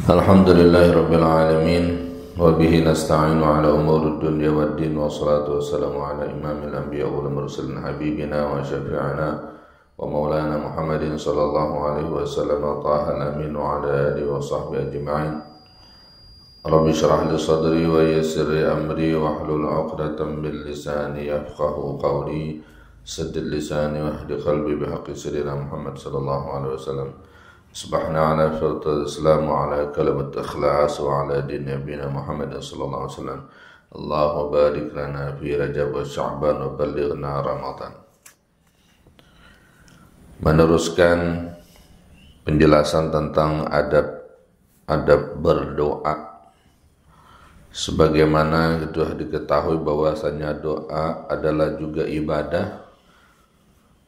Alhamdulillahirabbil alamin wa bihi nasta'inu ala umurid dunya waddin wassalatu wassalamu ala imamil anbiya wal mursalin habibina wa syafi'ina wa maulana Muhammadin sallallahu alaihi wasallam taha al-amin wa ala alihi wa sahbihi ajma'in. Rabbi shrah li sadri wa yassir li amri wa hlul 'uqdatam min lisani yafqahu qawli saddid lisani wa hdi qalbi bihaqqi sayyidina Muhammad sallallahu alaihi wasallam. Subhana ala syaratul Islam wa ala kalimat ikhlas wa ala din nabiyina Muhammad sallallahu alaihi wasallam. Allahumma barik lana fi Rajab wa Sya'ban wa ballighna Ramadan. Meneruskan penjelasan tentang adab berdoa. Sebagaimana sudah diketahui bahwasanya doa adalah juga ibadah,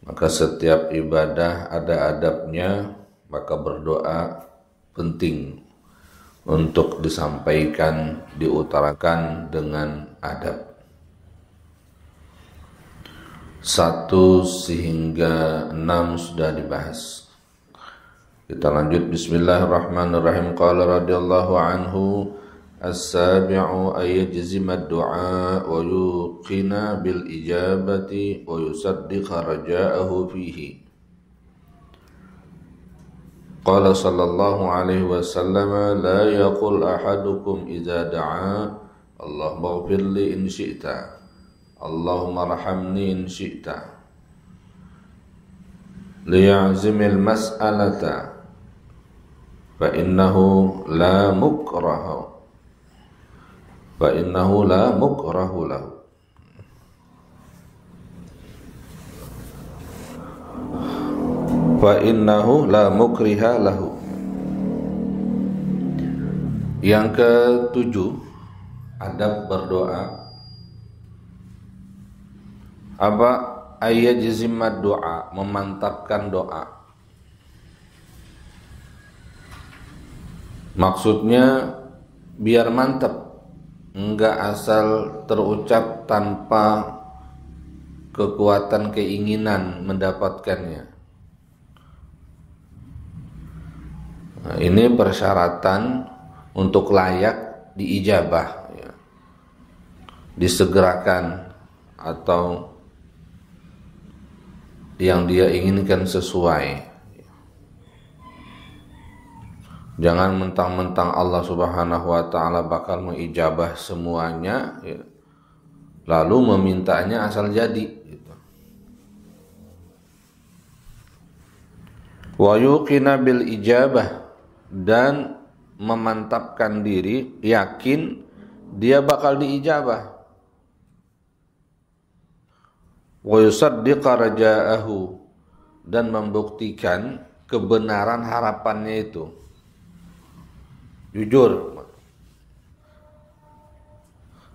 maka setiap ibadah ada adabnya. Maka berdoa penting untuk disampaikan, diutarakan dengan adab. 1 hingga 6 sudah dibahas. Kita lanjut. Bismillahirrahmanirrahim. Qala radhiyallahu anhu, as-sabi'u ayyajzima ad-du'a wa yuqina bil ijabati wa yusaddiqa raja'ahu fihi. Qala sallallahu alaihi wasallam, la yaqul ahadukum idza da'a Allahumma ighfirli in syi'ta, Allahumma arhamni in syi'ta, liya'zimil mas'alata fa innahu la mukrahu lahu. Fa innahu la mukriha lahu. Yang ketujuh, adab berdoa. Apa? Ayyajzimad doa, memantapkan doa. Maksudnya biar mantap, enggak asal terucap tanpa kekuatan keinginan mendapatkannya. Nah, ini persyaratan untuk layak diijabah, ya. Disegerakan atau yang dia inginkan sesuai. Jangan mentang-mentang Allah Subhanahu wa ta'ala bakal mengijabah semuanya, ya, lalu memintanya asal jadi, gitu. Wa yuqina bil ijabah, dan memantapkan diri, yakin dia bakal diijabah. Wa yusaddiqa raja'ahu, dan membuktikan kebenaran harapannya itu. Jujur.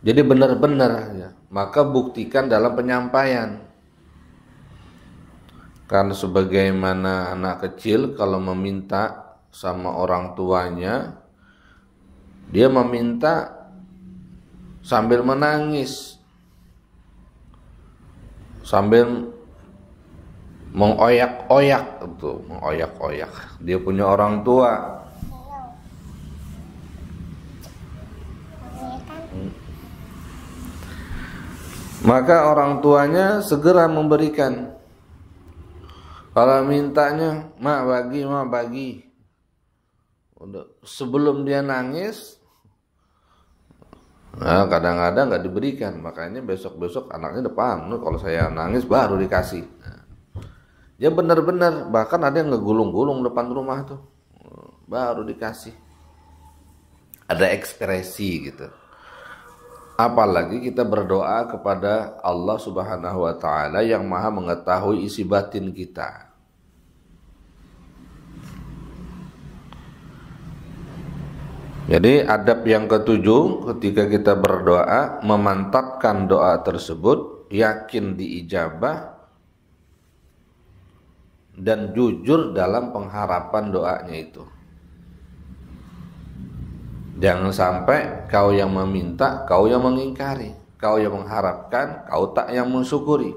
Jadi benar-benar, ya. Maka buktikan dalam penyampaian. Karena sebagaimana anak kecil kalau meminta sama orang tuanya, dia meminta sambil menangis, sambil mengoyak-oyak, itu mengoyak-oyak. Dia punya orang tua. Maka orang tuanya segera memberikan. Kalau mintanya, mak bagi. Udah, sebelum dia nangis, nah kadang-kadang nggak diberikan. Makanya besok-besok anaknya depan, kalau saya nangis baru dikasih. Dia benar-benar, bahkan ada yang ngegulung-gulung depan rumah tuh, baru dikasih. Ada ekspresi gitu. Apalagi kita berdoa kepada Allah Subhanahu wa ta'ala yang maha mengetahui isi batin kita. Jadi adab yang ketujuh ketika kita berdoa, memantapkan doa tersebut, yakin diijabah, dan jujur dalam pengharapan doanya itu. Jangan sampai kau yang meminta, kau yang mengingkari. Kau yang mengharapkan, kau tak yang mensyukuri.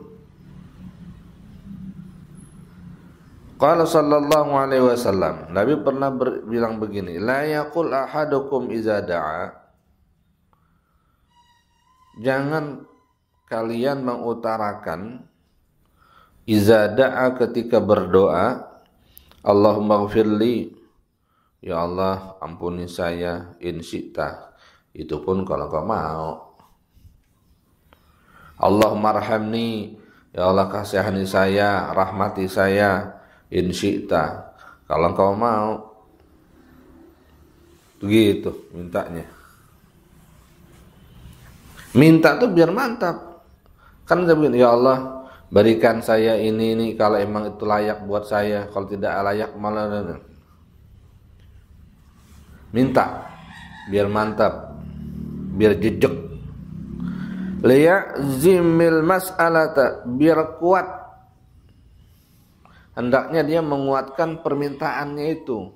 Qala sallallahu alaihi wasallam, Nabi pernah bilang begini, la yaqul ahadukum iza da'a, jangan kalian mengutarakan iza da'a ketika berdoa, Allahumma ghfirli, ya Allah ampuni saya, in syi'ta, itu pun kalau kau mau. Allahumma arhamni, ya Allah kasihani saya, rahmati saya, in syi'ta, kalau kau mau. Begitu mintanya. Minta tuh biar mantap. Kan dia bilang, ya Allah berikan saya ini kalau emang itu layak buat saya, kalau tidak layak malah. Minta biar mantap, biar jejek. Liya'zimil mas'alata, biar kuat. Hendaknya dia menguatkan permintaannya itu.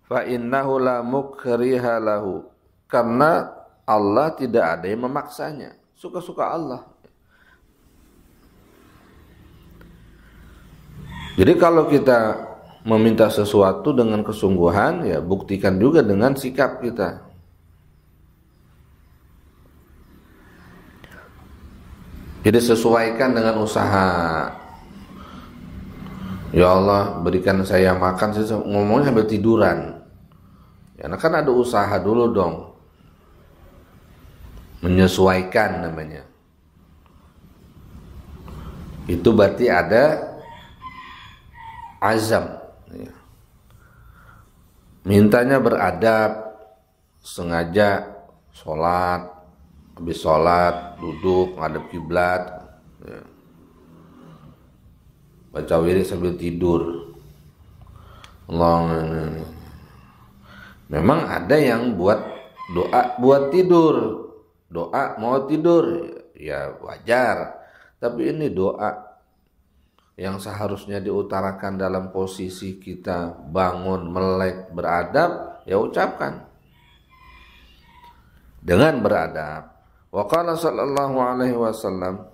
Fa innahu la mukriha lahu, karena Allah tidak ada yang memaksanya, suka-suka Allah. Jadi kalau kita meminta sesuatu dengan kesungguhan, ya buktikan juga dengan sikap kita. Jadi sesuaikan dengan usaha. Ya Allah berikan saya makan, saya ngomongnya sambil tiduran. Ya kan ada usaha dulu dong. Menyesuaikan namanya. Itu berarti ada azam. Mintanya beradab, sengaja sholat, habis sholat duduk ngadep kiblat, ya. Baca wirid sambil tidur. Allah. Memang ada yang buat doa buat tidur, doa mau tidur, ya wajar. Tapi ini doa yang seharusnya diutarakan dalam posisi kita bangun, melek, beradab, ya ucapkan dengan beradab. Wa qala sallallahu alaihi wasallam,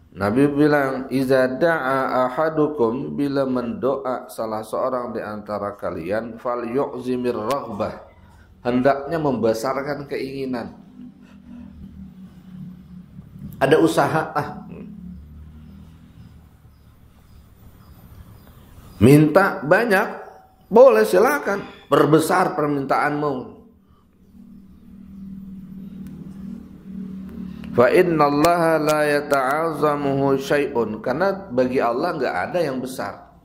Nabi bilang, iza da'a ahadukum, bila mendoa salah seorang di antara kalian, fal yu'zimir raghbah, hendaknya membesarkan keinginan. Ada usaha, minta banyak, boleh silakan, perbesar permintaanmu. Fa innallaha la yata'azzamuhu syai'un, karena bagi Allah enggak ada yang besar,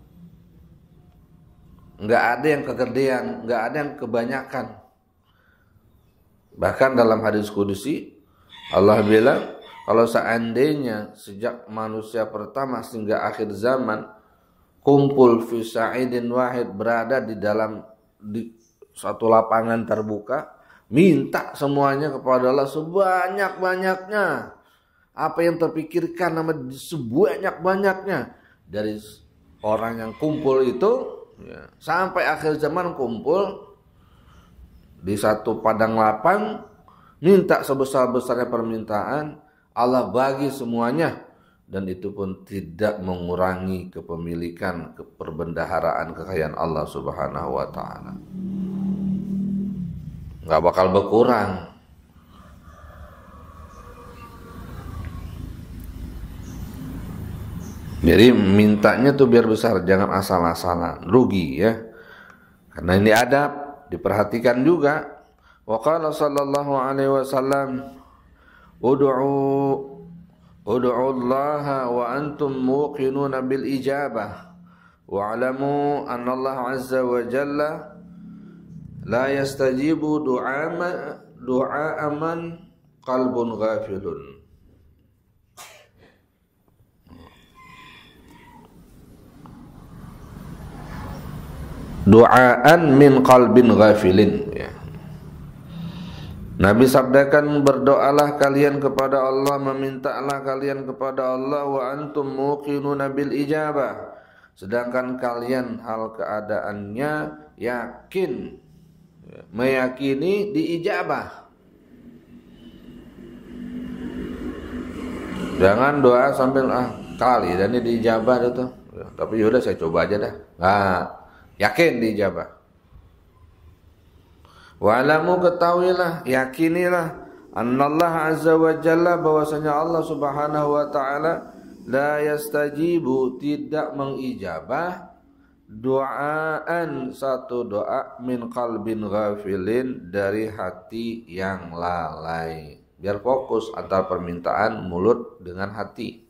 enggak ada yang kegedean, enggak ada yang kebanyakan. Bahkan dalam hadis kudusi Allah bilang, kalau seandainya sejak manusia pertama sehingga akhir zaman kumpul fi sa'idin wahid, berada di dalam satu lapangan terbuka, minta semuanya kepada Allah sebanyak-banyaknya. Apa yang terpikirkan nama sebanyak-banyaknya. Dari orang yang kumpul itu, ya, sampai akhir zaman kumpul di satu padang lapang, minta sebesar-besarnya permintaan, Allah bagi semuanya. Dan itu pun tidak mengurangi kepemilikan, keperbendaharaan, kekayaan Allah subhanahu wa ta'ala. Nggak bakal berkurang. Jadi mintanya tuh biar besar, jangan asal-asalan, rugi ya. Karena ini adab, diperhatikan juga. Wa qala sallallahu alaihi wasallam, ud'u Allah wa antum muqinuna bil ijabah wa alamu anna Allah azza wa jalla la yastajibu du'a man qalbun ghafilun. Du'aan min qalbin ghafilin, ya. Nabi sabdakan, berdoalah kalian kepada Allah, memintalah kalian kepada Allah, wa antum muqinuna bil ijabah, sedangkan kalian hal keadaannya yakin, meyakini diijabah. Jangan doa sambil kali dan ini diijabah itu. Tapi yaudah saya coba aja dah. Nah, yakin diijabah. Wa'lamu, ketahuilah, yakinilah, annallaha azza wa jalla, bahwasanya Allah subhanahu wa ta'ala la yastajibu, tidak mengijabah, du'aan, satu doa, min qalbin ghafilin, dari hati yang lalai. Biar fokus antara permintaan mulut dengan hati.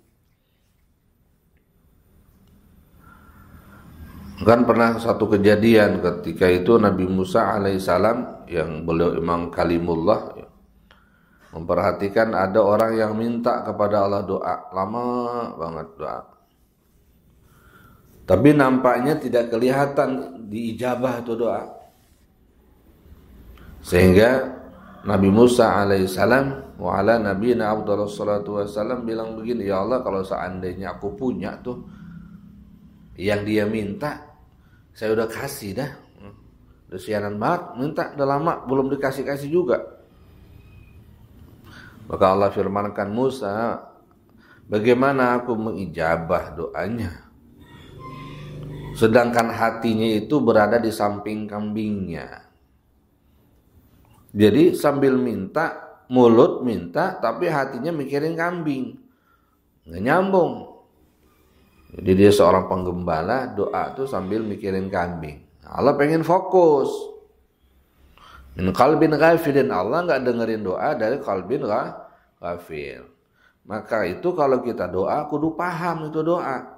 Kan pernah satu kejadian ketika itu Nabi Musa alaihissalam, yang beliau Imam Kalimullah, memperhatikan ada orang yang minta kepada Allah doa, lama banget doa, tapi nampaknya tidak kelihatan diijabah itu doa. Sehingga Nabi Musa alaihissalam wa ala nabiyina afdhalus salatu wassalam bilang begini, ya Allah, kalau seandainya aku punya tuh yang dia minta, saya udah kasih dah. Udah siaran banget, minta udah lama belum dikasih-kasih juga. Maka Allah firmankan, Musa, bagaimana aku mengijabah doanya sedangkan hatinya itu berada di samping kambingnya. Jadi sambil minta, mulut minta, tapi hatinya mikirin kambing. Nggak nyambung. Jadi dia seorang penggembala, doa tuh sambil mikirin kambing. Allah pengen fokus. Min qalbin ghafilin, Allah nggak dengerin doa dari qalbin ghafil. Maka itu kalau kita doa, kudu paham itu doa.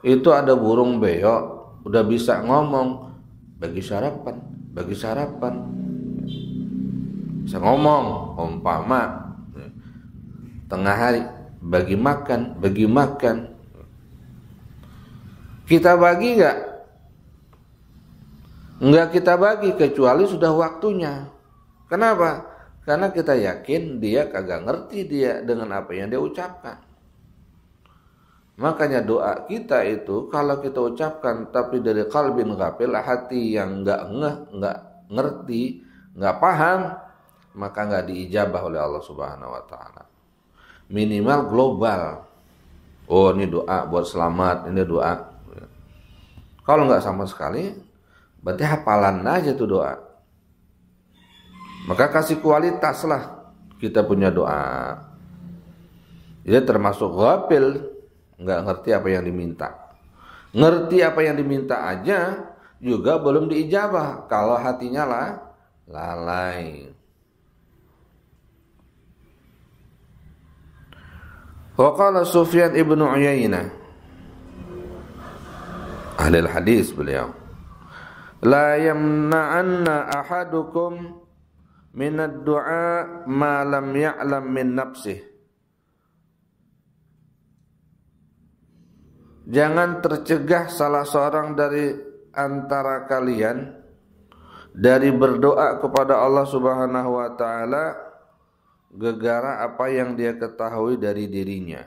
Itu ada burung beo, udah bisa ngomong, bagi sarapan, bagi sarapan. Bisa ngomong, umpama tengah hari, bagi makan, bagi makan. Kita bagi enggak? Enggak kita bagi, kecuali sudah waktunya. Kenapa? Karena kita yakin dia kagak ngerti dia dengan apa yang dia ucapkan. Makanya doa kita itu kalau kita ucapkan tapi dari qalbin ghafil, hati yang enggak ngeh, enggak ngerti, enggak paham, maka enggak diijabah oleh Allah Subhanahu wa taala. Minimal global. Oh, ini doa buat selamat, ini doa. Kalau enggak sama sekali, berarti hafalan aja tuh doa. Maka kasih kualitas lah kita punya doa. Jadi termasuk ghafil, enggak ngerti apa yang diminta. Ngerti apa yang diminta aja juga belum diijabah kalau hatinya lalai. Wa qala Sufyan ibn Uyainah, ahli hadis beliau, la yamna'anna ahadukum min ad-du'a ma lam ya'lam min nafsihi. Jangan tercegah salah seorang dari antara kalian dari berdoa kepada Allah Subhanahu wa taala gegara apa yang dia ketahui dari dirinya.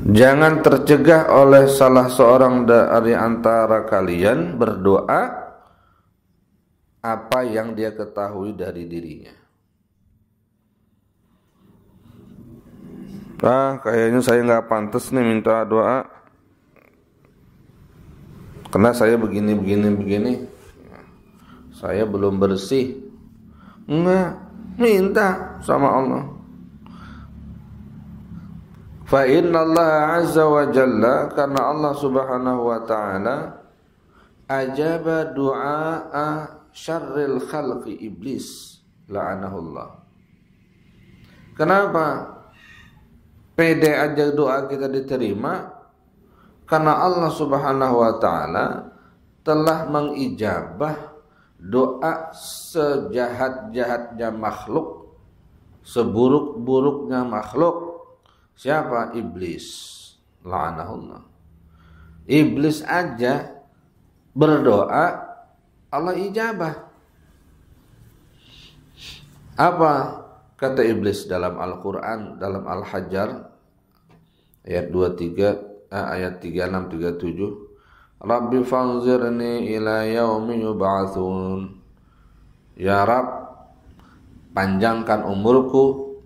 Jangan tercegah oleh salah seorang dari antara kalian berdoa apa yang dia ketahui dari dirinya. Kayaknya saya nggak pantas nih minta doa, karena saya begini. Saya belum bersih. Enggak, minta sama Allah. Fa innallaha azza wa jalla, karena Allah Subhanahu wa taala ajaba du'a syarril khalqi iblis la'anahullah. Kenapa? Pede aja doa kita diterima karena Allah Subhanahu wa taala telah mengijabah doa sejahat-jahatnya makhluk, seburuk-buruknya makhluk. Siapa? Iblis. La'anahullah. Iblis aja berdoa Allah ijabah. Apa kata iblis dalam Al-Quran, dalam Al-Hajjar ayat 23, ayat 36 37, Rabbi fanzirni ila yaumi yub'atsun. Ya Rabb, panjangkan umurku,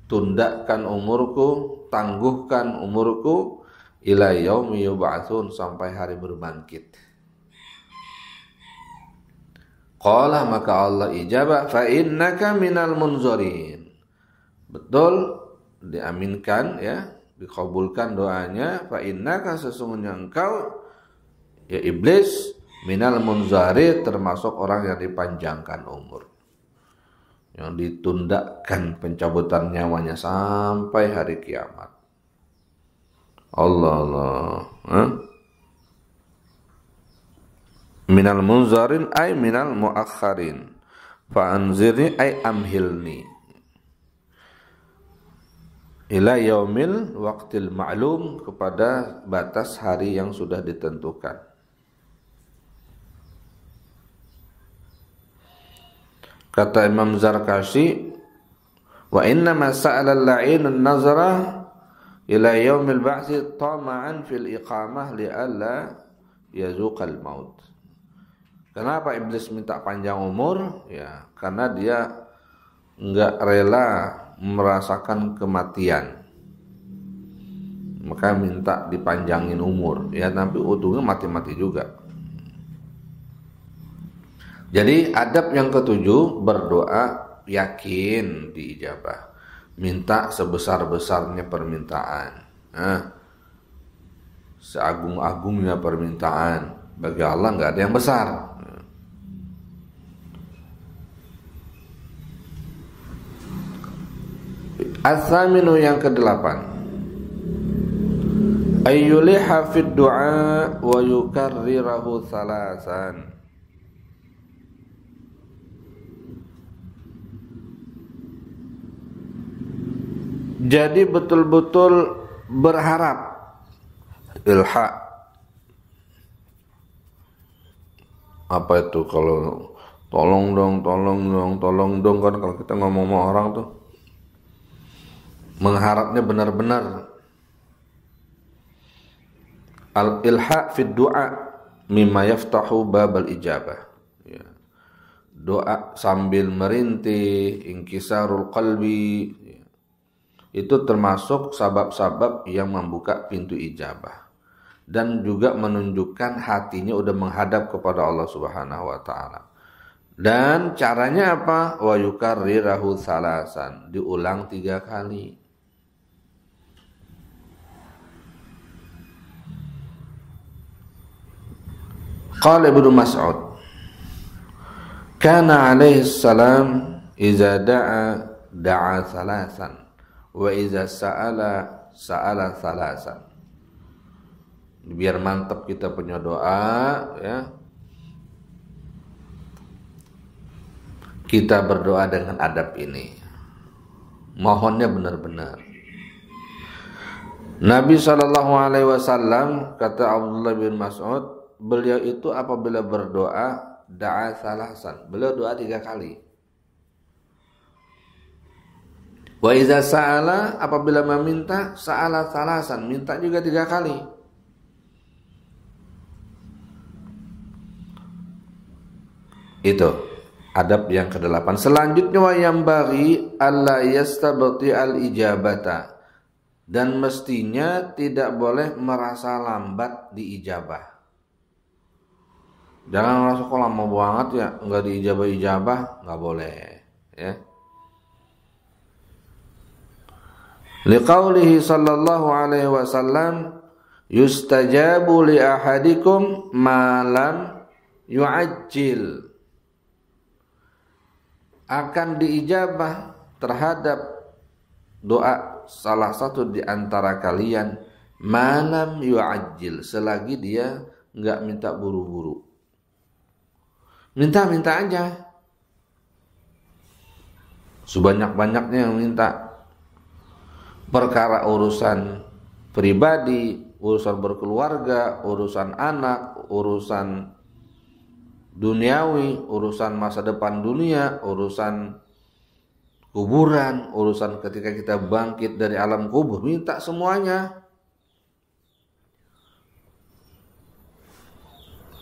tundakan umurku, tangguhkan umurku ila yaumi yub'atsun, sampai hari berbangkit. Qala, maka Allah ijabah, fa innaka minal munzarin. Betul, diaminkan ya, dikabulkan doanya. Fa innaka, sesungguhnya engkau ya iblis, minal munzarin, termasuk orang yang dipanjangkan umur, yang ditundakan pencabutan nyawanya sampai hari kiamat. Allah. Minal munzarin ay minal muakharin. Fa anzirni ay amhilni ila yaumil waqtil ma'lum, kepada batas hari yang sudah ditentukan. Kata Imam Zarkashi, wa inna ma sa'ala al-la'in an-nazra ila yaumil ba'tsi tama'an fil iqamah li'alla yazuqal maut. Kenapa iblis minta panjang umur? Ya, karena dia enggak rela merasakan kematian. Maka minta dipanjangin umur. Ya, tapi ujungnya mati-mati juga. Jadi adab yang ketujuh, berdoa yakin diijabah. Minta sebesar-besarnya permintaan. Seagung-agungnya permintaan. Bagi Allah enggak ada yang besar. As-saminu, yang kedelapan, ayyuliha fid du'a wa yukarrirahu salasan. Jadi betul-betul berharap. Ilha, apa itu kalau tolong dong kan kalau kita ngomong sama orang tuh, mengharapnya benar-benar. Al-ilha fid du'a mimma yaftahu babal ijabah. Ya. Doa sambil merintih, inkisarul qalbi, ya. Itu termasuk sabab-sabab yang membuka pintu ijabah. Dan juga menunjukkan hatinya udah menghadap kepada Allah Subhanahu wa ta'ala. Dan caranya apa? Wa yukarrirahu salasan, diulang 3 kali. Qala Ibnu Mas'ud, kana alaihi salam iza da'a salasan wa iza sa'ala salasan. Biar mantap kita punya doa ya. Kita berdoa dengan adab ini. Mohonnya benar-benar. Nabi SAW, kata Abdullah bin Mas'ud, beliau itu apabila berdoa da'a salasan, beliau doa 3 kali. Wa iza sa'ala, apabila meminta, sa'ala salasan, minta juga 3 kali. Itu adab yang ke-8. Selanjutnya, wa yambaghi alla yastabti al-ijabata, dan mestinya tidak boleh merasa lambat diijabah. Jangan merasa kok lama banget ya enggak diijabah-ijabah, enggak boleh ya. Liqaulihi sallallahu alaihi wasallam, yustajabu li ahadikum ma lam yu'ajjil. Akan diijabah terhadap doa salah satu di antara kalian malam yu'ajjil, selagi dia enggak minta buru-buru. Minta aja. Sebanyak-banyaknya yang minta. Perkara urusan pribadi, urusan berkeluarga, urusan anak, urusan duniawi, urusan masa depan dunia, urusan kuburan, urusan ketika kita bangkit dari alam kubur, minta semuanya.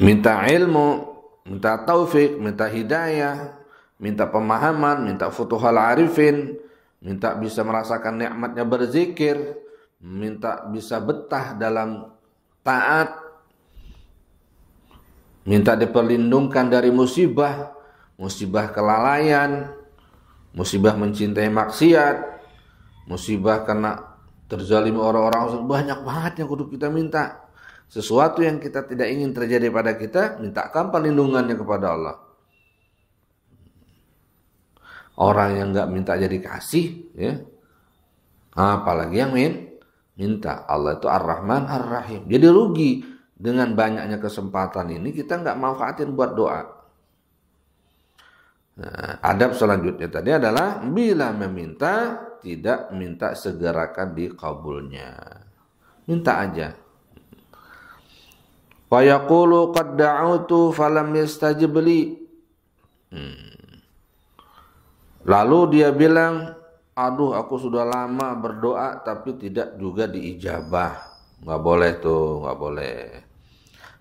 Minta ilmu, minta taufik, minta hidayah, minta pemahaman, minta futuhal arifin, minta bisa merasakan nikmatnya berzikir, minta bisa betah dalam taat, minta diperlindungkan dari musibah, musibah kelalaian, musibah mencintai maksiat, musibah karena terzalimi orang-orang. Banyak banget yang kudu kita minta. Sesuatu yang kita tidak ingin terjadi pada kita, mintakan perlindungannya kepada Allah. Orang yang nggak minta jadi kasih, ya, apalagi yang minta. Allah itu Ar-Rahman Ar-Rahim. Jadi rugi dengan banyaknya kesempatan ini kita nggak manfaatin buat doa. Nah, adab selanjutnya tadi adalah bila meminta tidak minta segerakan dikabulnya. Minta aja. Wa yaqulu qad da'utu falam yastajib li. Lalu dia bilang, aduh aku sudah lama berdoa tapi tidak juga diijabah. Enggak boleh tuh, enggak boleh.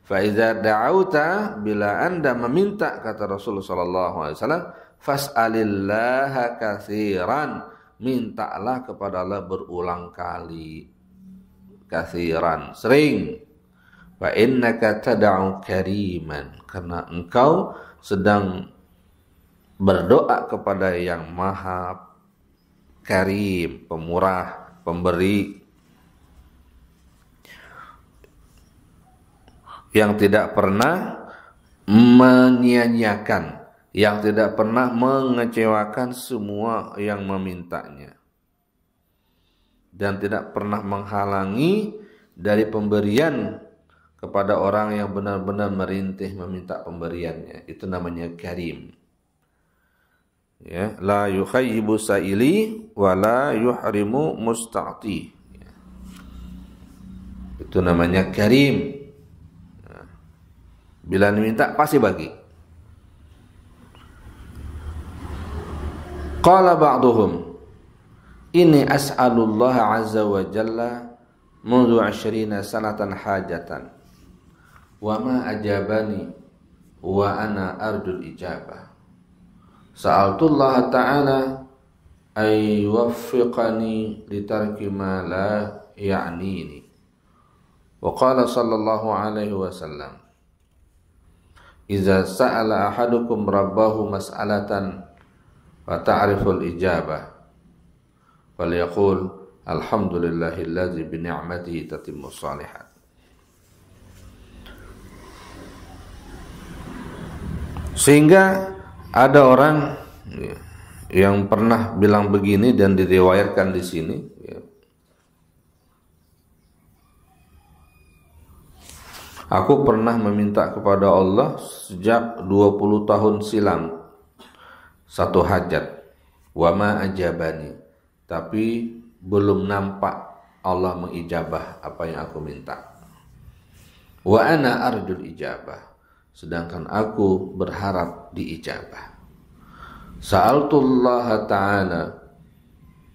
Fa iza da'auta, bila Anda meminta, kata Rasulullah sallallahu alaihi wasallam, fas'alillaha katsiran, mintalah kepada Allah berulang kali. Katsiran, sering. Fa innaka tad'u kariman, karena engkau sedang berdoa kepada yang maha karim, pemurah, pemberi, yang tidak pernah menyia-nyiakan, yang tidak pernah mengecewakan semua yang memintanya, dan tidak pernah menghalangi dari pemberian kepada orang yang benar-benar merintih meminta pemberiannya. Itu namanya karim. Ya, la yukhayyibu sa'ili wa la yuhrimu musta'ti. Ya. Itu namanya karim. Ya. Bila diminta pasti bagi. Qala ba'duhum, inni as'alullah azza wa jalla mundu 20 sanatan hajatan wa ma ajabani wa ana ardul ijabah. Sa'altullah ta'ala ay yuwaffiqani litarki ma la ya'nini. Wa qala sallallahu alaihi wasallam, iza sa'ala ahadukum rabbahu mas'alatan wa ta'riful ijabah falyaqul alhamdulillahillazi bi ni'matihi tatimmus shalihat. Sehingga ada orang yang pernah bilang begini dan diriwayatkan di sini, ya. Aku pernah meminta kepada Allah sejak 20 tahun silam satu hajat, wa ma ajabani, tapi belum nampak Allah mengijabah apa yang aku minta. Wa ana arjul ijabah, sedangkan aku berharap diijabah. Sa'altullah ta'ala,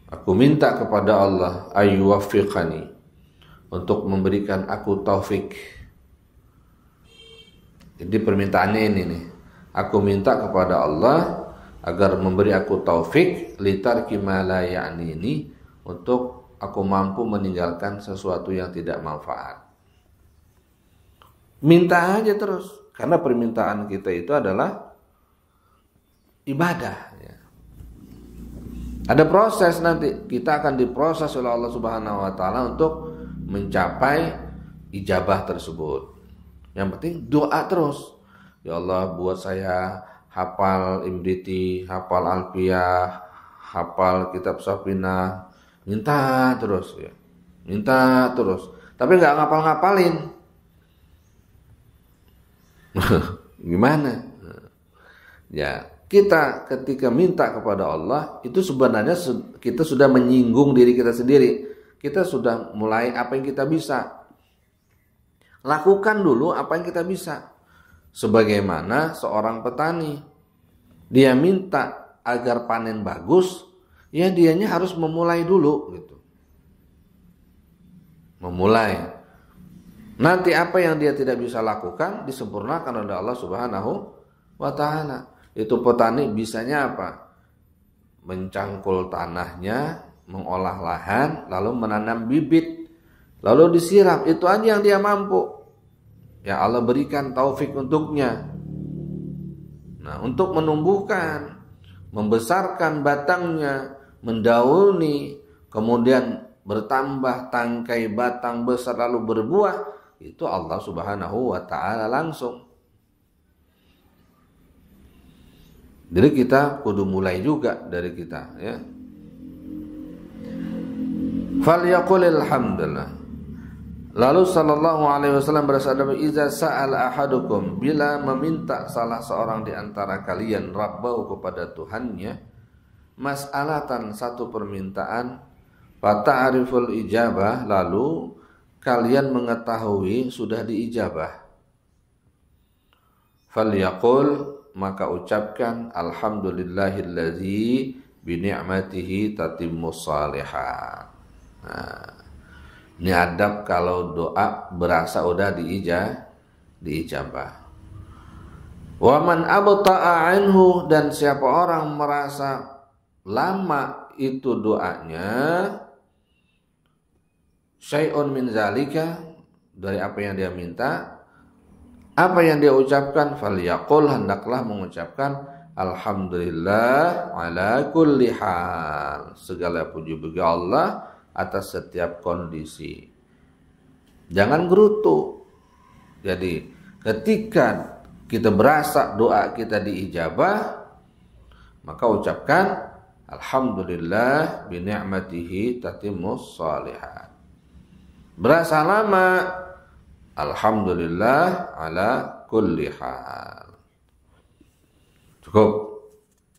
aku minta kepada Allah ayyuwaffiqani, untuk memberikan aku taufik. Jadi permintaannya ini nih, aku minta kepada Allah agar memberi aku taufik litarki ma la ya'nini, untuk aku mampu meninggalkan sesuatu yang tidak manfaat. Minta aja terus. Karena permintaan kita itu adalah ibadah. Ya. Ada proses nanti. Kita akan diproses oleh Allah Subhanahu wa Ta'ala untuk mencapai ijabah tersebut. Yang penting doa terus. Ya Allah, buat saya hafal Imriti, hafal Alfiyah, hafal kitab Safinah. Minta terus. Ya. Minta terus. Tapi nggak ngapal-ngapalin. Gimana? Ya, kita ketika minta kepada Allah itu sebenarnya kita sudah menyinggung diri kita sendiri. Kita sudah mulai apa yang kita bisa. Lakukan dulu apa yang kita bisa. Sebagaimana seorang petani, dia minta agar panen bagus, ya dianya harus memulai dulu gitu. Memulai. Nanti apa yang dia tidak bisa lakukan disempurnakan oleh Allah Subhanahu wa Ta'ala. Itu petani bisanya apa? Mencangkul tanahnya, mengolah lahan, lalu menanam bibit, lalu disiram. Itu aja yang dia mampu. Ya Allah berikan taufik untuknya. Nah, untuk menumbuhkan, membesarkan batangnya, mendauni, kemudian bertambah tangkai batang besar lalu berbuah, itu Allah Subhanahu wa ta'ala langsung. Jadi kita kudu mulai juga dari kita, ya. Falyaqulil hamdalillah. Lalu sallallahu alaihi wasallam bersabda, "Idza sa'ala ahadukum," bila meminta salah seorang di antara kalian rabbahu kepada Tuhannya, mas'alatan satu permintaan, fata'riful ijabah, lalu kalian mengetahui sudah diijabah. Falyaqul, maka ucapkan alhamdulillahillazi bi ni'matihi tatimmus shalihat. Nah, ini adab kalau doa berasa udah diijabah. Wa man abta'a anhu, dan siapa orang merasa lama itu doanya, syai'un min zalika, dari apa yang dia minta, apa yang dia ucapkan, falyaqul, hendaklah mengucapkan alhamdulillah ala kulli hal, segala puji bagi Allah atas setiap kondisi. Jangan gerutu. Jadi ketika kita berasa doa kita diijabah, maka ucapkan alhamdulillah bi ni'matihi tatimmus shalihat. Berasa lama, alhamdulillah ala kulli hal. Cukup.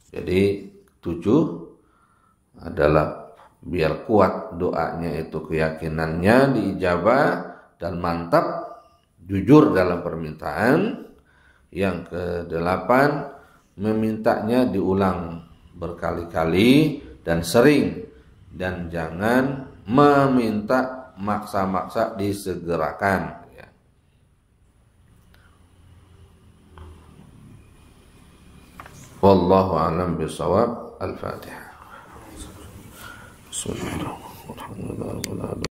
Jadi 7 adalah biar kuat doanya itu, keyakinannya diijabah dan mantap, jujur dalam permintaan. Yang ke-8, memintanya diulang berkali-kali dan sering, dan jangan meminta maksa-maksa, disegerakan. Wallahu a'lam bishawab. Al-Fatihah. Bismillahirrahmanirrahim.